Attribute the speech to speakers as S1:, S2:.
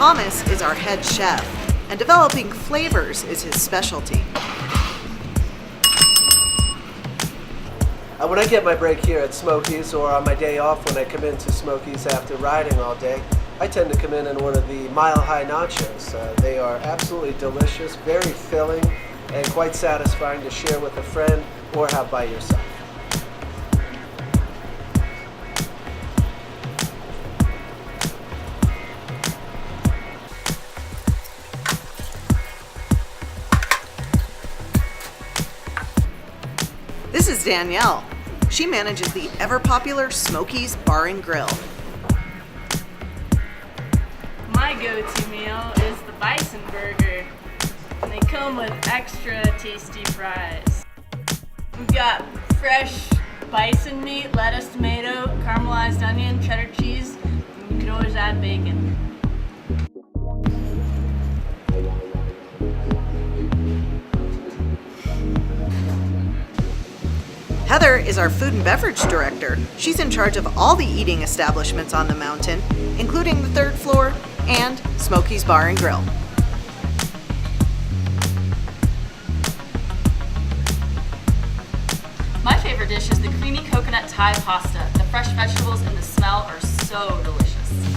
S1: Thomas is our head chef, and developing flavors is his specialty.
S2: When I get my break here at Smokys, or on my day off when I come into Smokys after riding all day, I tend to come in one of the Mile High nachos. They are absolutely delicious, very filling, and quite satisfying to share with a friend or have by yourself.
S1: This is Danielle. She manages the ever-popular Smokys Bar and Grill.
S3: My go-to meal is the bison burger, and they come with extra tasty fries. We've got fresh bison meat, lettuce, tomato, caramelized onion, cheddar cheese, and you can always add bacon.
S1: Heather is our food and beverage director. She's in charge of all the eating establishments on the mountain, including the third floor and Smokys Bar and Grill.
S3: My favorite dish is the creamy coconut Thai pasta. The fresh vegetables and the smell are so delicious.